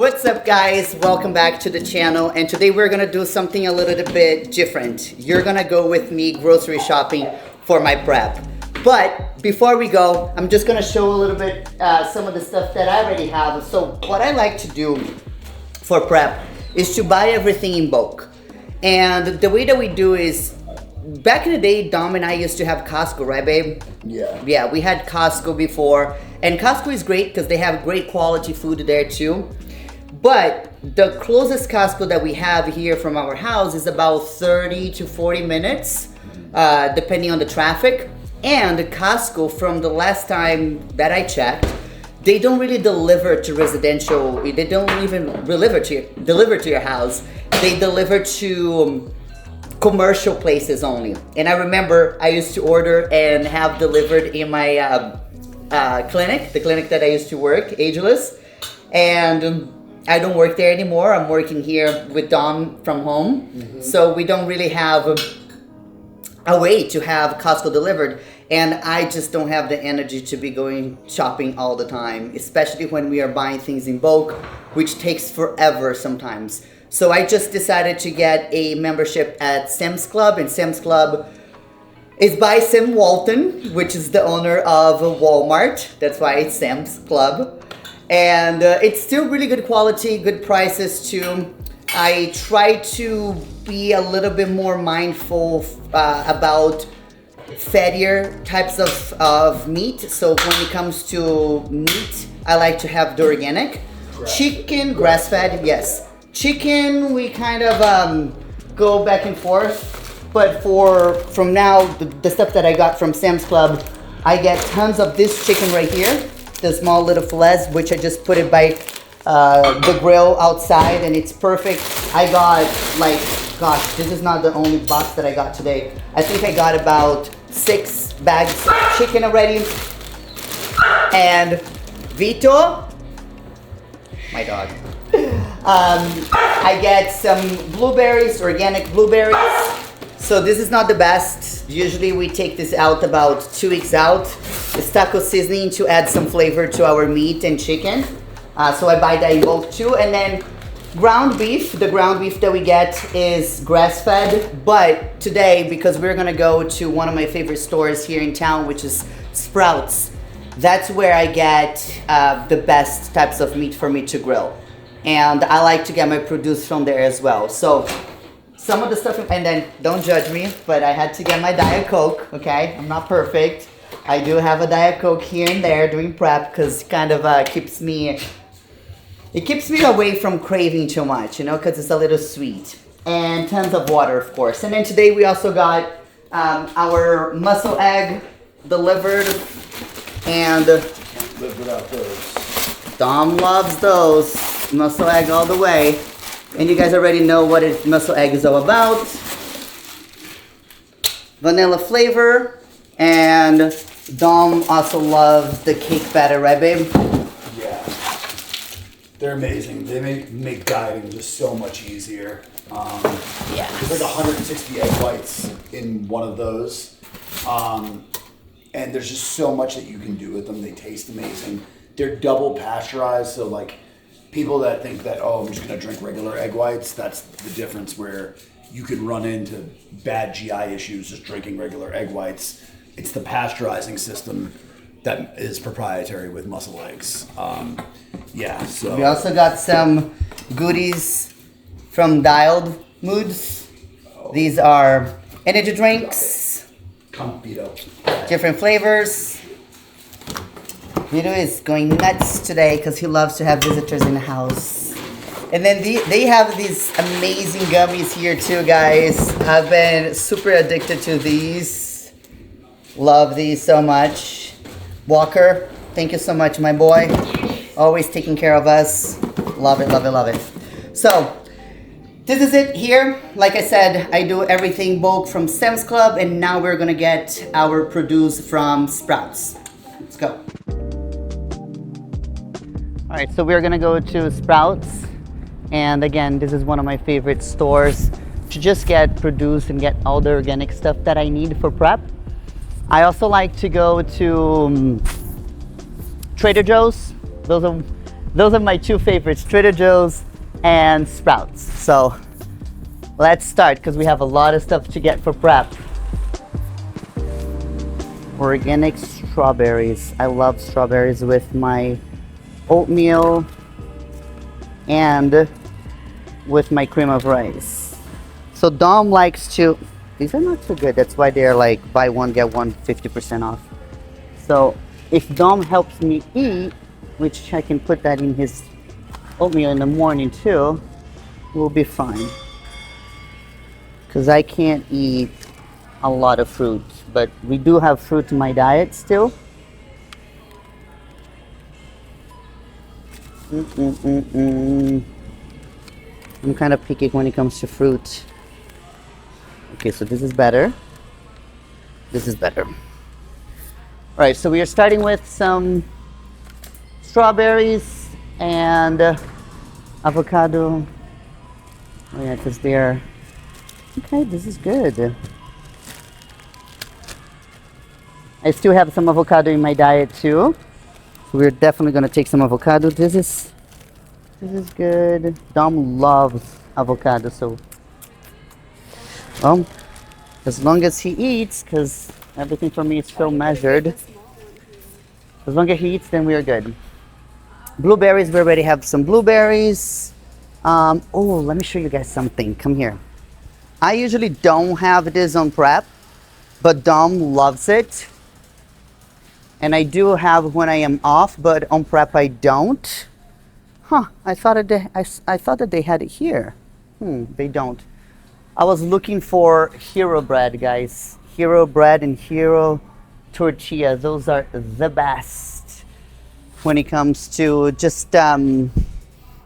What's up guys, welcome back to the channel, and today we're gonna do something a little bit different. You're gonna go with me grocery shopping for my prep. But before we go, I'm just gonna show a little bit some of the stuff that I already have. So what I like to do for prep is to buy everything in bulk. And the way that we do is, back in the day, Dom and I used to have Costco, right babe? Yeah. Yeah, we had Costco before. And Costco is great because they have great quality food there too. But the closest Costco that we have here from our house is about 30 to 40 minutes, depending on the traffic. And Costco, from the last time that I checked, they don't really deliver to residential. They don't even deliver to your house. They deliver to commercial places only. And I remember I used to order and have delivered in my clinic, the clinic that I used to work, Ageless. And I don't work there anymore. I'm working here with Dom from home. Mm-hmm. So we don't really have a way to have Costco delivered. And I just don't have the energy to be going shopping all the time, especially when we are buying things in bulk, which takes forever sometimes. So I just decided to get a membership at Sam's Club, and Sam's Club is by Sam Walton, which is the owner of Walmart. That's why it's Sam's Club. And it's still really good quality, good prices too. I try to be a little bit more mindful about fattier types of meat. So when it comes to meat, I like to have the organic. Chicken, grass-fed, yes. Chicken, we kind of go back and forth. But from now, the stuff that I got from Sam's Club, I get tons of this chicken right here. The small little fillets, which I just put it by the grill outside, and it's perfect. I got like, gosh, this is not the only box that I got today. I think I got about 6 bags of chicken already. And Vito, my dog, I get some blueberries, organic blueberries. So this is not the best. Usually we take this out about 2 weeks out. It's taco seasoning to add some flavor to our meat and chicken. So I buy that in bulk too. And then ground beef. The ground beef that we get is grass-fed. But today, because we're gonna go to one of my favorite stores here in town, which is Sprouts, that's where I get the best types of meat for me to grill. And I like to get my produce from there as well. So some of the stuff, and then don't judge me, but I had to get my Diet Coke, okay? I'm not perfect. I do have a Diet Coke here and there doing prep because it kind of keeps me away from craving too much, you know, because it's a little sweet. And tons of water, of course. And then today we also got our muscle egg delivered, and Can't live without those. Dom loves those. Muscle egg all the way. And you guys already know what muscle egg is all about. Vanilla flavor. And Dom also loves the cake batter, right babe? Yeah. They're amazing. They make dieting just so much easier. Yeah. There's like 160 egg whites in one of those. And there's just so much that you can do with them. They taste amazing. They're double pasteurized, so like people that think that, oh, I'm just gonna drink regular egg whites, that's the difference, where you could run into bad GI issues just drinking regular egg whites. It's the pasteurizing system that is proprietary with muscle eggs. Yeah, so. We also got some goodies from Dialed Moods. These are energy drinks. Come, Vito. Different flavors. Vito is going nuts today because he loves to have visitors in the house. And then they have these amazing gummies here too, guys. I've been super addicted to these. Love these so much. Walker, thank you so much, my boy. Always taking care of us. Love it, love it, love it. So, this is it here. Like I said, I do everything bulk from Sam's Club, and now we're gonna get our produce from Sprouts. Let's go. All right, so we're gonna go to Sprouts. And again, this is one of my favorite stores to just get produce and get all the organic stuff that I need for prep. I also like to go to Trader Joe's. Those are Those are my two favorites, Trader Joe's and Sprouts. So let's start because we have a lot of stuff to get for prep. Organic strawberries. I love strawberries with my oatmeal and with my cream of rice. So Dom likes to, these are not so good. That's why they're like buy one, get one 50% off. So if Dom helps me eat, which I can put that in his oatmeal in the morning too, we'll be fine. Because I can't eat a lot of fruit, but we do have fruit in my diet still. I'm kind of picky when it comes to fruit. Okay, so this is better. This is better. All right, so we are starting with some strawberries and avocado. Oh yeah, because they're, okay, this is good. I still have some avocado in my diet too. So we're definitely gonna take some avocado. This is good. Dom loves avocado, so as long as he eats, because everything for me is so measured. As long as he eats, then we are good. Blueberries, we already have some blueberries. Oh, let me show you guys something. Come here. I usually don't have this on prep, but Dom loves it. And I do have when I am off, but on prep I don't. Huh, I thought that they had it here. They don't. I was looking for Hero bread, guys. Hero bread and Hero tortilla. Those are the best when it comes to just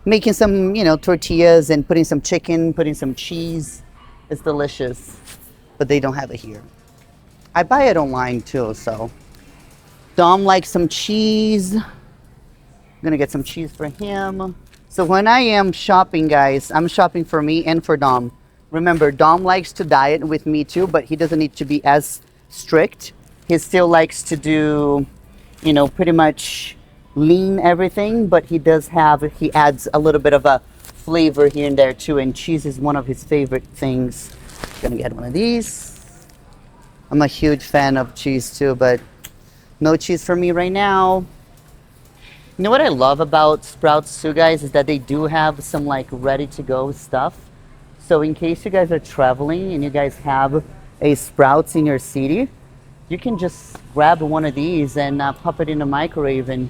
making some, tortillas and putting some chicken, putting some cheese. It's delicious, but they don't have it here. I buy it online too, so. Dom likes some cheese. I'm gonna get some cheese for him. So when I am shopping, guys, I'm shopping for me and for Dom. Remember, Dom likes to diet with me too, but he doesn't need to be as strict. He still likes to do, pretty much lean everything, but he adds a little bit of a flavor here and there too, and cheese is one of his favorite things. Gonna get one of these. I'm a huge fan of cheese too, but no cheese for me right now. You know what I love about Sprouts too, guys, is that they do have some like ready to go stuff. So in case you guys are traveling and you guys have a Sprouts in your city, you can just grab one of these and pop it in the microwave and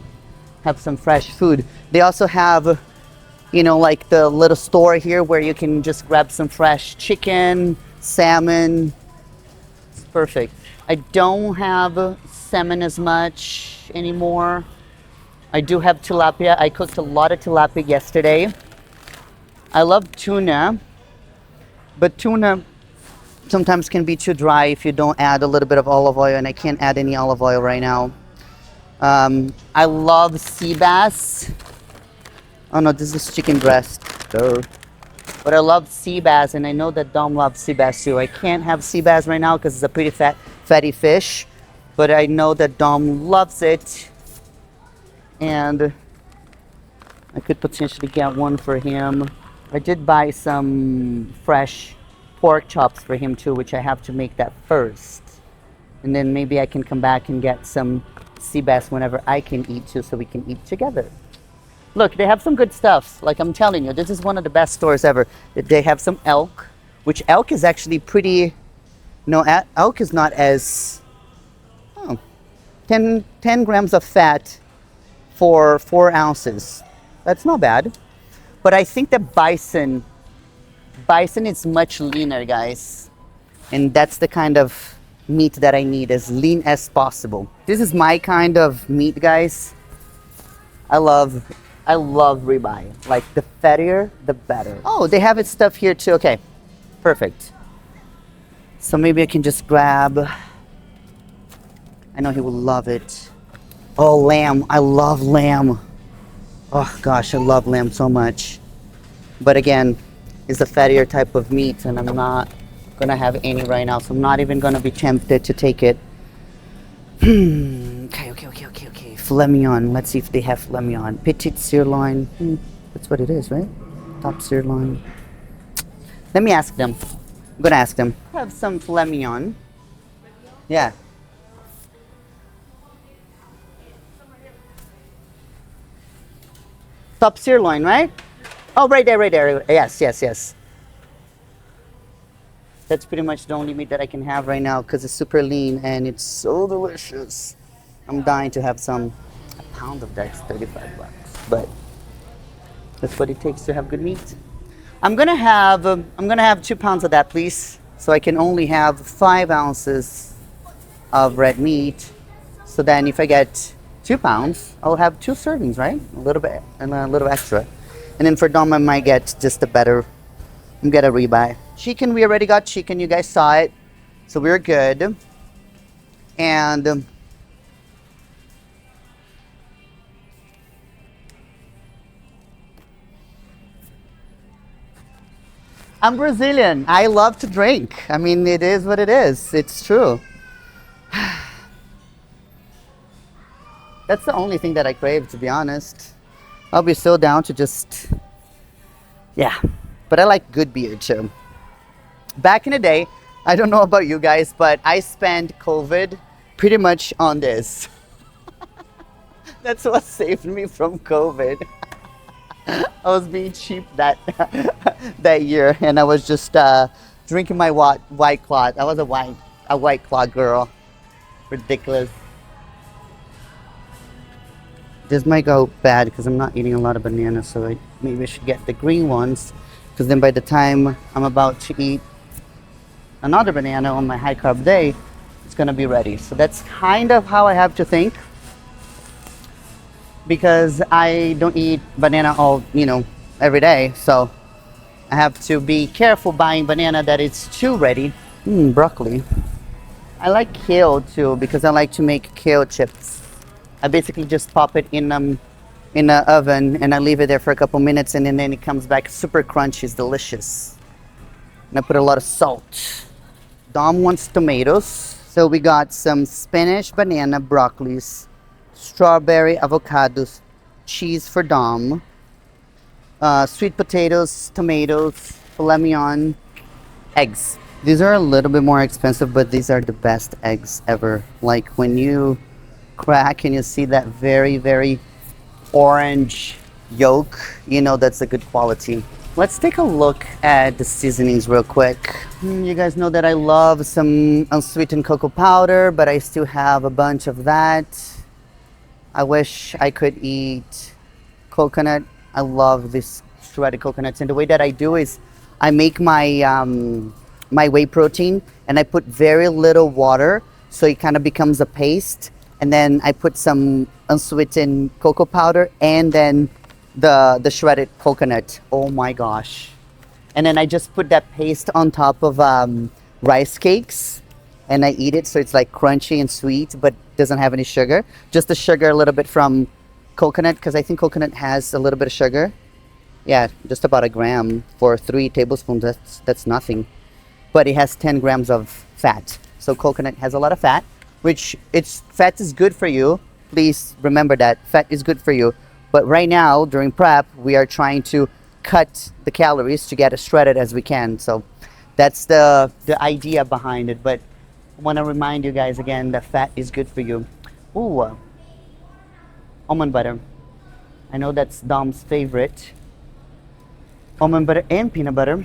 have some fresh food. They also have, like the little store here where you can just grab some fresh chicken, salmon. It's perfect. I don't have salmon as much anymore. I do have tilapia. I cooked a lot of tilapia yesterday. I love tuna, but tuna sometimes can be too dry if you don't add a little bit of olive oil, and I can't add any olive oil right now. I love sea bass. Oh no, this is chicken breast. But I love sea bass, and I know that Dom loves sea bass too. I can't have sea bass right now because it's a pretty fatty fish, but I know that Dom loves it, and I could potentially get one for him. I did buy some fresh pork chops for him too, which I have to make that first. And then maybe I can come back and get some sea bass whenever I can eat too, so we can eat together. Look, they have some good stuff. Like I'm telling you, this is one of the best stores ever. They have some elk, which elk is actually pretty, elk is not as, 10 grams of fat for 4 ounces. That's not bad. But I think that bison is much leaner, guys. And that's the kind of meat that I need, as lean as possible. This is my kind of meat, guys. I love ribeye. Like the fattier, the better. Oh, they have its stuff here too. Okay, perfect. So maybe I can just grab, I know he will love it. Oh, lamb. I love lamb. Oh gosh, I love lamb so much. But again, it's a fattier type of meat, and I'm not gonna have any right now, so I'm not even gonna be tempted to take it. Okay. Filet Mignon. Let's see if they have Filet Mignon. Petite sirloin. That's what it is, right? Top sirloin. Let me ask them. I'm gonna ask them. Have some Filet Mignon. Yeah. Top sirloin, right? Oh, right there, right there. Yes, yes, yes. That's pretty much the only meat that I can have right now because it's super lean and it's so delicious. I'm dying to have some. A pound of that's 35 bucks, but that's what it takes to have good meat. I'm gonna have 2 pounds of that, please. So I can only have 5 ounces of red meat. So then if I get 2 pounds, I'll have 2 servings, right? A little bit and a little extra. And then for Dom, I might get just a better, get a ribeye. Chicken, we already got chicken. You guys saw it. So we're good. And I'm Brazilian. I love to drink. I mean, it is what it is. It's true. That's the only thing that I crave, to be honest. I'll be so down to just, yeah. But I like good beer too. Back in the day, I don't know about you guys, but I spent COVID pretty much on this. That's what saved me from COVID. I was being cheap that that year, and I was just drinking my white claw. I was a white claw girl. Ridiculous. This might go bad because I'm not eating a lot of bananas, so maybe I should get the green ones, because then by the time I'm about to eat another banana on my high carb day, it's gonna be ready. So that's kind of how I have to think, because I don't eat banana every day, so I have to be careful buying banana that is too ready. Broccoli. I like kale too because I like to make kale chips. I basically just pop it in the oven and I leave it there for a couple minutes, and then it comes back super crunchy. It's delicious. And I put a lot of salt. Dom wants tomatoes, so we got some spinach, banana, broccolis, strawberry, avocados, cheese for Dom, sweet potatoes, tomatoes, filet mignon, eggs. These are a little bit more expensive, but these are the best eggs ever. Like when you crack and you see that very, very orange yolk, you know that's a good quality. Let's take a look at the seasonings real quick. You guys know that I love some unsweetened cocoa powder, but I still have a bunch of that. I wish I could eat coconut. I love this shredded coconuts, and the way that I do is I make my my whey protein and I put very little water so it kind of becomes a paste, and then I put some unsweetened cocoa powder and then the shredded coconut. Oh my gosh. And then I just put that paste on top of rice cakes and I eat it, so it's like crunchy and sweet but doesn't have any sugar. Just the sugar a little bit from coconut, because I think coconut has a little bit of sugar. Yeah, just about a gram for 3 tablespoons. That's nothing. But it has 10 grams of fat. So coconut has a lot of fat, which fat is good for you. Please remember that fat is good for you. But right now during prep, we are trying to cut the calories to get as shredded as we can. So that's the idea behind it. But I want to remind you guys again that fat is good for you. Ooh, almond butter. I know that's Dom's favorite. Almond butter and peanut butter.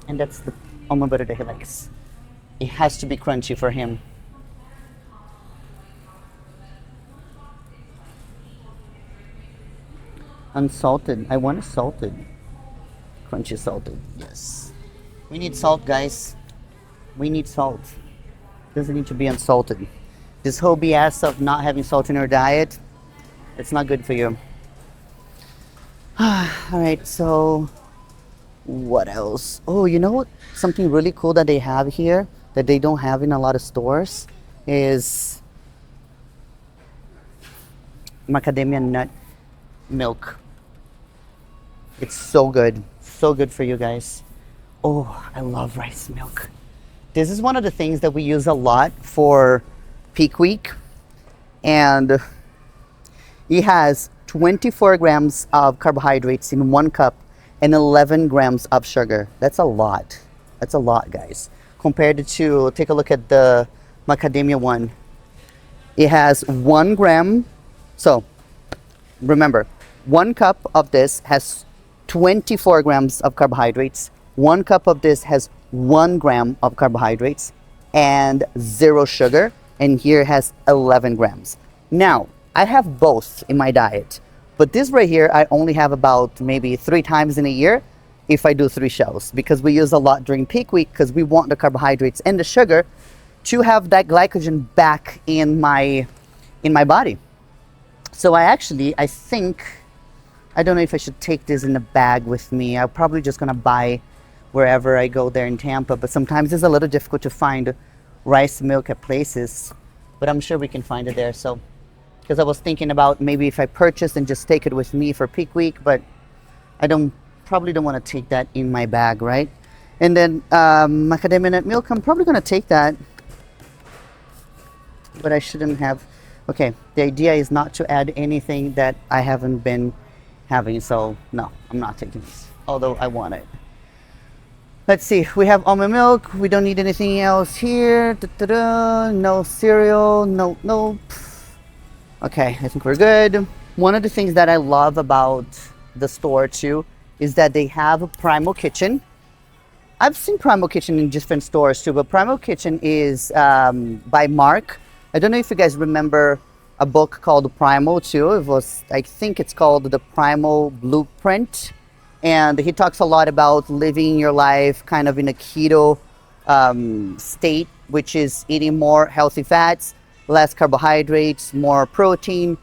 And that's the almond butter that he likes. It has to be crunchy for him. Unsalted. I want it salted. Crunchy salted. Yes. We need salt, guys. We need salt. Doesn't need to be unsalted. This whole BS of not having salt in your diet, it's not good for you. Alright, so what else? Oh, you know what? Something really cool that they have here that they don't have in a lot of stores is macadamia nut milk. It's so good. So good for you guys. Oh, I love rice milk. This is one of the things that we use a lot for peak week. And It has 24 grams of carbohydrates in 1 cup and 11 grams of sugar. That's a lot. That's a lot, guys. Compared to, take a look at the macadamia one. It has 1 gram. So remember, 1 cup of this has 24 grams of carbohydrates. 1 cup of this has 1 gram of carbohydrates and 0 sugar. And here has 11 grams. Now, I have both in my diet. But this right here, I only have about maybe 3 times in a year if I do 3 shows. Because we use a lot during peak week because we want the carbohydrates and the sugar to have that glycogen back in my body. So I think, I don't know if I should take this in a bag with me. I'm probably just gonna buy wherever I go there in Tampa, but sometimes it's a little difficult to find rice milk at places, but I'm sure we can find it there. So, because I was thinking about maybe if I purchase and just take it with me for peak week, but I probably don't want to take that in my bag, right? And then macadamia nut milk, I'm probably gonna take that, but I shouldn't have. Okay, the idea is not to add anything that I haven't been having, so no, I'm not taking this, although I want it. Let's see, we have almond milk, we don't need anything else here. No cereal, no. Okay, I think we're good. One of the things that I love about the store too is that they have a Primal Kitchen. I've seen Primal Kitchen in different stores too, but Primal Kitchen is by Mark. I don't know if you guys remember a book called Primal too. It was, I think it's called The Primal Blueprint. And he talks a lot about living your life kind of in a keto state, which is eating more healthy fats, less carbohydrates, more protein,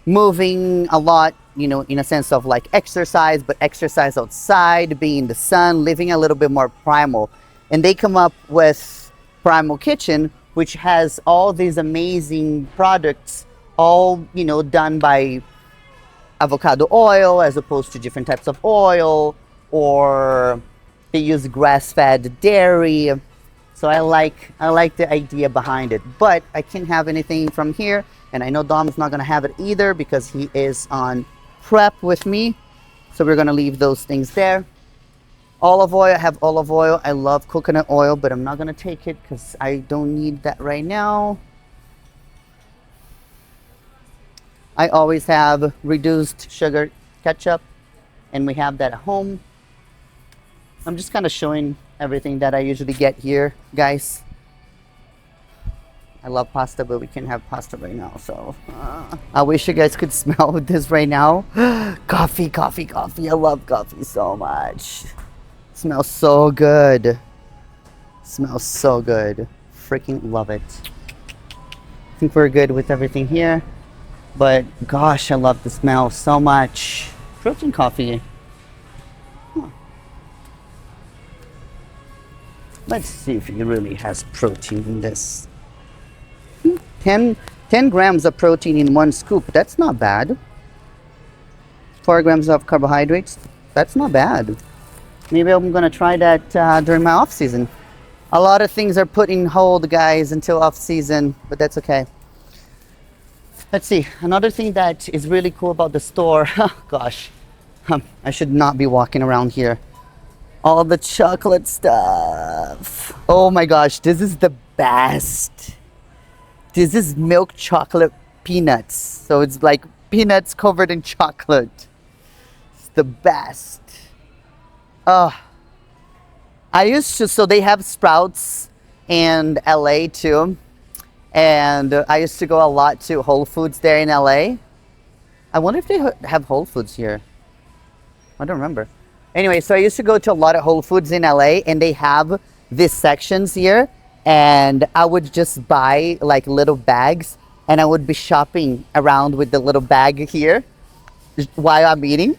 moving a lot, you know, in a sense of like exercise, but exercise outside, being in the sun, living a little bit more primal. And they come up with Primal Kitchen, which has all these amazing products, all, you know, done by avocado oil as opposed to different types of oil, or they use grass-fed dairy. So I like the idea behind it, but I can't have anything from here, and I know Dom's not gonna have it either because he is on prep with me. So we're gonna leave those things there. Olive oil, I have olive oil. I love coconut oil, but I'm not gonna take it because I don't need that right now. I always have reduced sugar ketchup, and we have that at home. I'm just kind of showing everything that I usually get here, guys. I love pasta, but we can't have pasta right now, so I wish you guys could smell this right now. Coffee, coffee, coffee. I love coffee so much. Smells so good. Smells so good. Freaking love it. I think we're good with everything here. But gosh, I love the smell so much. Protein coffee. Huh. Let's see if it really has protein in this. 10 grams of protein in 1 scoop. That's not bad. 4 grams of carbohydrates. That's not bad. Maybe I'm gonna try that during my off season. A lot of things are put in hold, guys, until off season, but that's okay. Let's see, another thing that is really cool about the store, gosh, I should not be walking around here. All the chocolate stuff. Oh my gosh, this is the best. This is milk chocolate peanuts. So it's like peanuts covered in chocolate. It's the best. I used to, so they have Sprouts in LA too. And I used to go a lot to Whole Foods there in LA. I wonder if they have Whole Foods here. I don't remember. Anyway, so I used to go to a lot of Whole Foods in LA, and they have these sections here. And I would just buy like little bags, and I would be shopping around with the little bag here while I'm eating.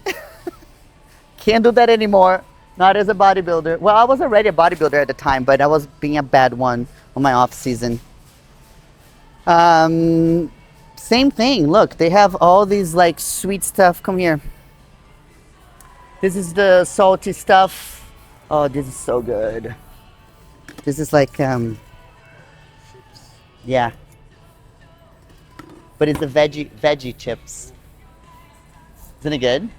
Can't do that anymore. Not as a bodybuilder. Well, I was already a bodybuilder at the time, but I was being a bad one on my off season. Same thing. Look, they have all these like sweet stuff. Come here. This is the salty stuff. Oh, this is so good. This is like, yeah. But it's the veggie chips. Isn't it good?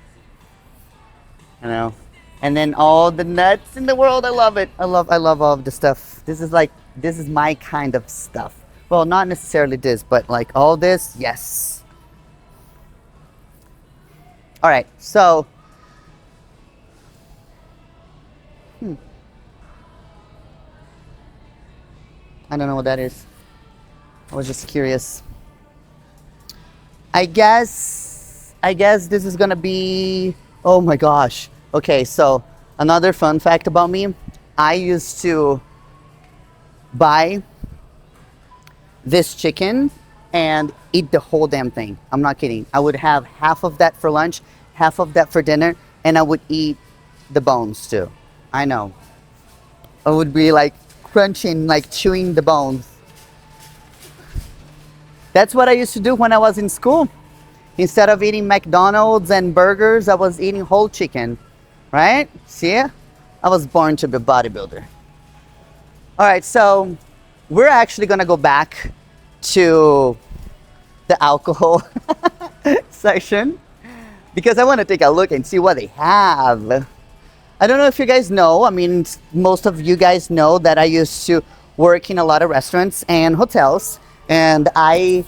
I know. And then all the nuts in the world. I love it. I love all of the stuff. This is my kind of stuff. Well, not necessarily this, but like all this, yes. All right, so. I don't know what that is. I was just curious. I guess this is gonna be, oh my gosh. Okay, so another fun fact about me, I used to buy this chicken and eat the whole damn thing. I'm not kidding. I would have half of that for lunch, half of that for dinner, and I would eat the bones too. I know. I would be like crunching, like chewing the bones. That's what I used to do when I was in school. Instead of eating McDonald's and burgers, I was eating whole chicken, right? See? I was born to be a bodybuilder. All right, so we're actually gonna go back to the alcohol section because I want to take a look and see what they have. I don't know if you guys know, I mean, most of you guys know that I used to work in a lot of restaurants and hotels, and I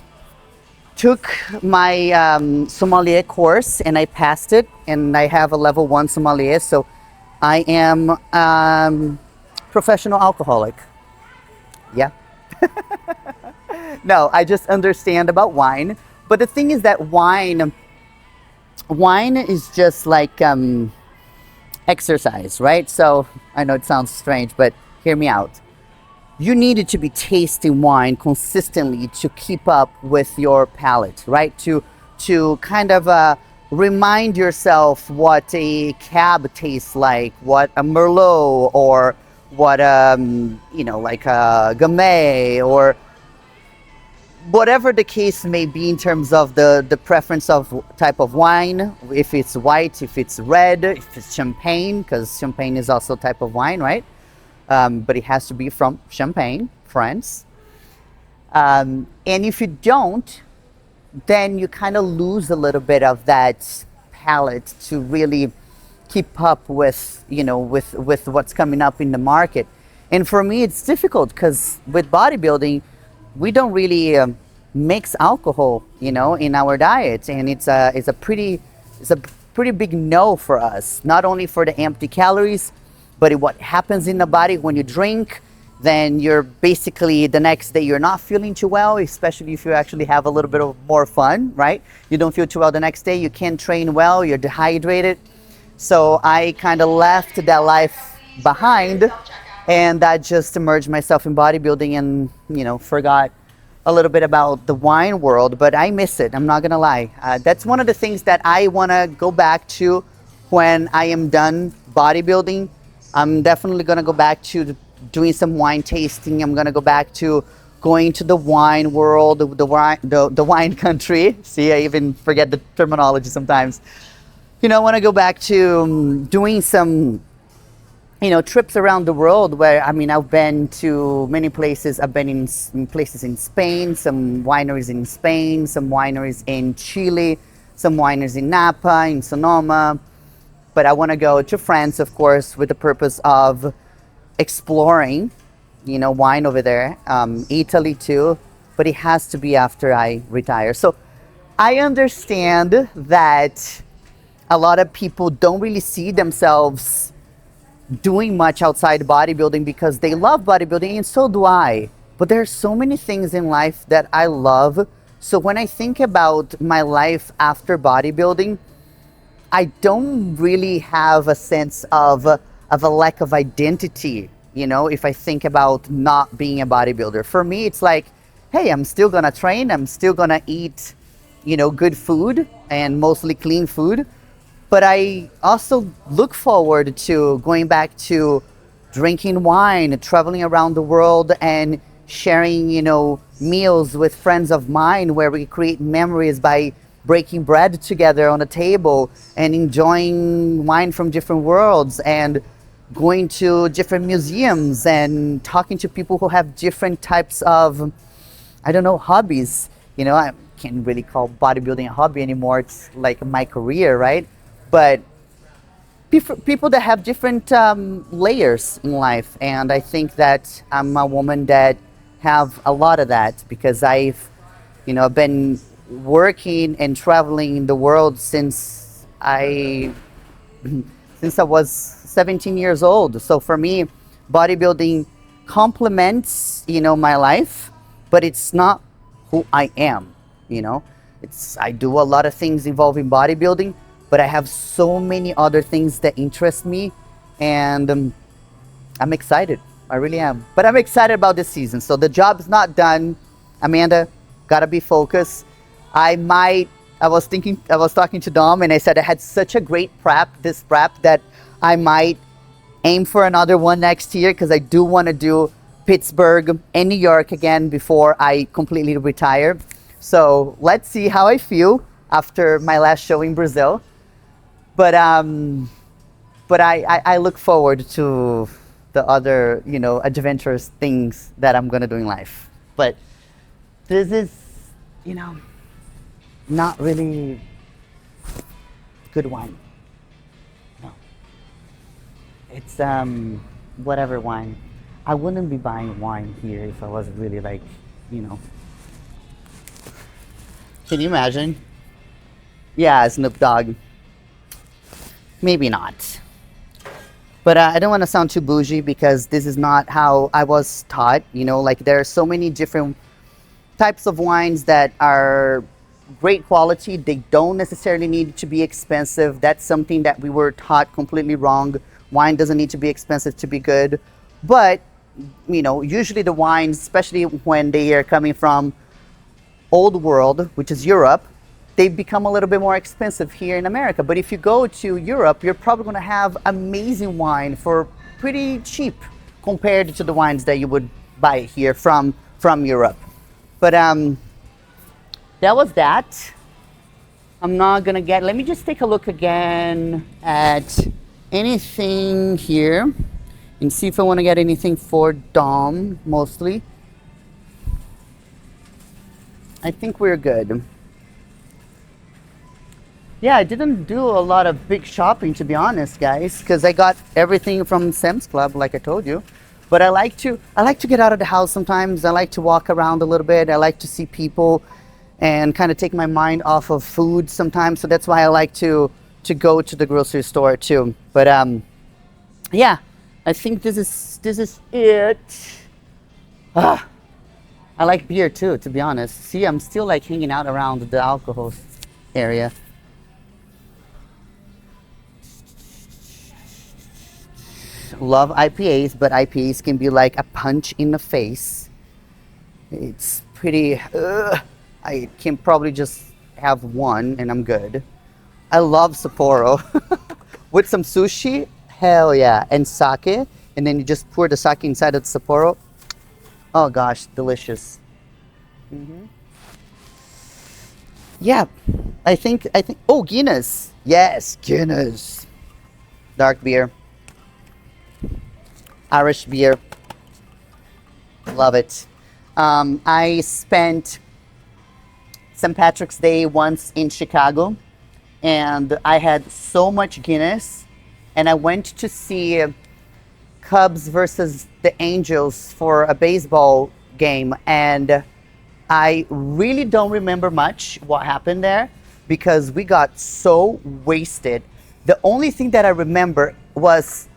took my sommelier course and I passed it, and I have a level 1 sommelier, so I am professional alcoholic. Yeah. No, I just understand about wine. But the thing is that wine is just like exercise, right? So I know it sounds strange, but hear me out. You needed to be tasting wine consistently to keep up with your palate, right? To kind of remind yourself what a cab tastes like, what a Merlot, or what like a Gamay, or whatever the case may be in terms of the preference of type of wine, if it's white, if it's red, if it's champagne, because champagne is also a type of wine, right? But it has to be from Champagne, France. And if you don't, then you kind of lose a little bit of that palate to really keep up with, with what's coming up in the market. And for me, it's difficult because with bodybuilding, we don't really mix alcohol, in our diet, and it's a pretty big no for us. Not only for the empty calories, but what happens in the body when you drink. Then you're basically the next day you're not feeling too well, especially if you actually have a little bit of more fun, right? You don't feel too well the next day. You can't train well. You're dehydrated. So I kind of left that life behind, and I just immersed myself in bodybuilding and, forgot a little bit about the wine world, but I miss it. I'm not going to lie. That's one of the things that I want to go back to when I am done bodybuilding. I'm definitely going to go back to doing some wine tasting. I'm going to go back to going to the wine world, the wine country. See, I even forget the terminology sometimes. I want to go back to doing some trips around the world where, I've been to many places. I've been in places in Spain, some wineries in Spain, some wineries in Chile, some wineries in Napa, in Sonoma. But I want to go to France, of course, with the purpose of exploring, wine over there. Italy too, but it has to be after I retire. So I understand that a lot of people don't really see themselves doing much outside bodybuilding because they love bodybuilding, and so do I. But there are so many things in life that I love. So when I think about my life after bodybuilding, I don't really have a sense of a lack of identity, if I think about not being a bodybuilder. For me, it's like, hey, I'm still gonna train, I'm still gonna eat, good food and mostly clean food. But I also look forward to going back to drinking wine, traveling around the world, and sharing, meals with friends of mine where we create memories by breaking bread together on a table and enjoying wine from different worlds, and going to different museums and talking to people who have different types of, hobbies. can't really call bodybuilding a hobby anymore. It's like my career, right? But people that have different layers in life, and I think that I'm a woman that have a lot of that because I've been working and traveling in the world since I was 17 years old. So for me, bodybuilding complements my life, but it's not who I am, you know. I do a lot of things involving bodybuilding, but I have so many other things that interest me, and I'm excited. I really am. But I'm excited about this season. So the job's not done. Amanda, gotta be focused. I might. I was talking to Dom, and I said I had such a great this prep, that I might aim for another one next year because I do want to do Pittsburgh and New York again before I completely retire. So let's see how I feel after my last show in Brazil. But I look forward to the other adventurous things that I'm gonna do in life. But this is you know not really good wine. No, it's whatever wine. I wouldn't be buying wine here if I was really like. Can you imagine? Yeah, Snoop Dogg. Maybe not. But I don't want to sound too bougie because this is not how I was taught. Like there are so many different types of wines that are great quality. They don't necessarily need to be expensive. That's something that we were taught completely wrong. Wine doesn't need to be expensive to be good. But, usually the wines, especially when they are coming from old world, which is Europe, they've become a little bit more expensive here in America. But if you go to Europe, you're probably going to have amazing wine for pretty cheap compared to the wines that you would buy here from Europe. But that was that. I'm not going to let me just take a look again at anything here and see if I want to get anything for Dom, mostly. I think we're good. Yeah, I didn't do a lot of big shopping, to be honest, guys, because I got everything from Sam's Club, like I told you. But I like to get out of the house sometimes. I like to walk around a little bit. I like to see people and kind of take my mind off of food sometimes. So that's why I like to go to the grocery store too. But yeah, I think this is it. I like beer too, to be honest. See, I'm still like hanging out around the alcohol area. Love IPAs, but IPAs can be like a punch in the face. It's pretty. I can probably just have one and I'm good. I love Sapporo with some sushi. Hell yeah, and sake, and then you just pour the sake inside of the Sapporo. Oh gosh, delicious. Yeah, I think. Oh, Guinness. Yes, Guinness. Dark beer. Irish beer. Love it. I spent St. Patrick's Day once in Chicago, and I had so much Guinness, and I went to see Cubs versus the Angels for a baseball game, and I really don't remember much what happened there because we got so wasted. The only thing that I remember was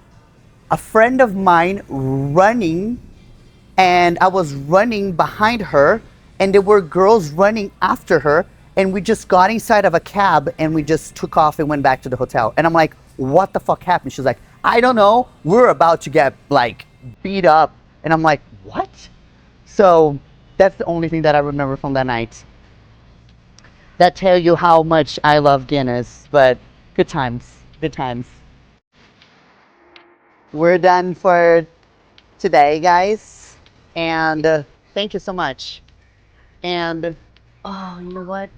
a friend of mine running, and I was running behind her, and there were girls running after her, and we just got inside of a cab and we just took off and went back to the hotel. And I'm like, what the fuck happened? She's like, I don't know. We're about to get like beat up. And I'm like, what? So that's the only thing that I remember from that night. That tell you how much I love Guinness, but good times, good times. We're done for today, guys. And thank you so much. And, oh, you know what?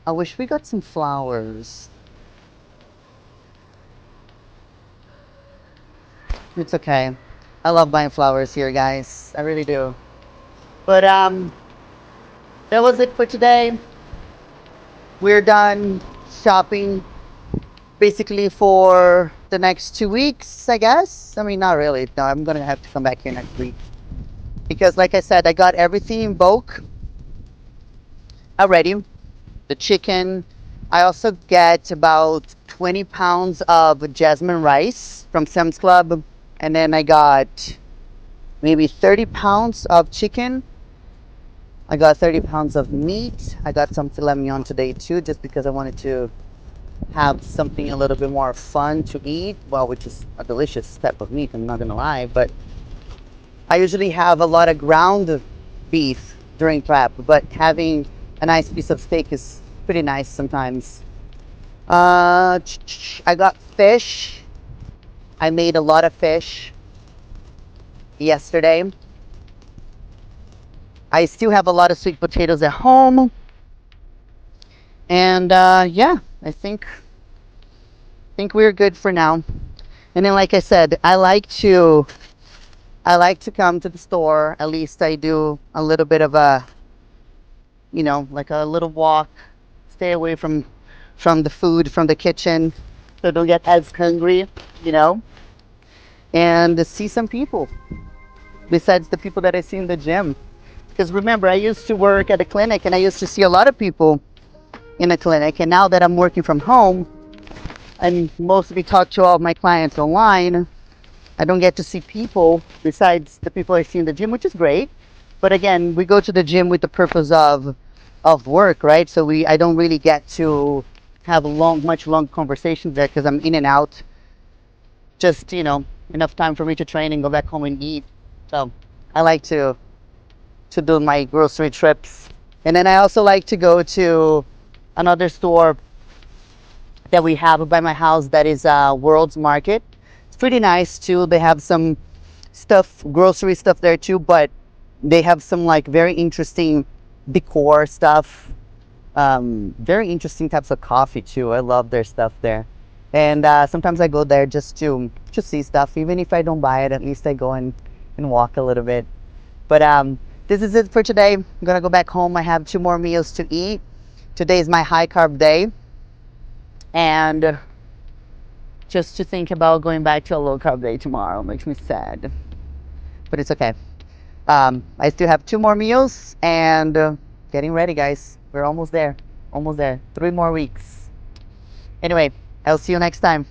I wish we got some flowers. It's okay. I love buying flowers here, guys. I really do. But that was it for today. we're done shopping basically for the next 2 weeks, I guess. I mean, not really. No, I'm gonna have to come back here next week because, like I said, I got everything in bulk already. The chicken. I also get about 20 pounds of Jasmine Rice from Sam's Club, and then I got maybe 30 pounds of chicken. I got 30 pounds of meat. I got some Filet Mignon today too, just because I wanted to have something a little bit more fun to eat. Well, which is a delicious type of meat, I'm not gonna lie, but I usually have a lot of ground beef during prep, but having a nice piece of steak is pretty nice sometimes. I got fish. I made a lot of fish yesterday. I still have a lot of sweet potatoes at home. And yeah, I think we're good for now. And then, like I said, I like to come to the store. At least I do a little bit of a, like a little walk, stay away from the food, from the kitchen, so I don't get as hungry, you know, and see some people besides the people that I see in the gym. Because remember, I used to work at a clinic and I used to see a lot of people in a clinic, and now that I'm working from home and mostly talk to all of my clients online, I don't get to see people besides the people I see in the gym, which is great. But again, we go to the gym with the purpose of work, right? So I don't really get to have much long conversations there because I'm in and out. Just enough time for me to train and go back home and eat. So I like to do my grocery trips, and then I also like to go to another store that we have by my house that is World's Market. It's pretty nice too. They have some stuff, grocery stuff there too, but they have some like very interesting decor stuff. Very interesting types of coffee too. I love their stuff there. And sometimes I go there just to see stuff. Even if I don't buy it, at least I go and walk a little bit. But this is it for today. I'm gonna go back home. I have 2 more meals to eat. Today is my high carb day, and just to think about going back to a low carb day tomorrow makes me sad. But it's okay. I still have 2 more meals and getting ready, guys. We're almost there. Almost there. 3 more weeks. Anyway, I'll see you next time.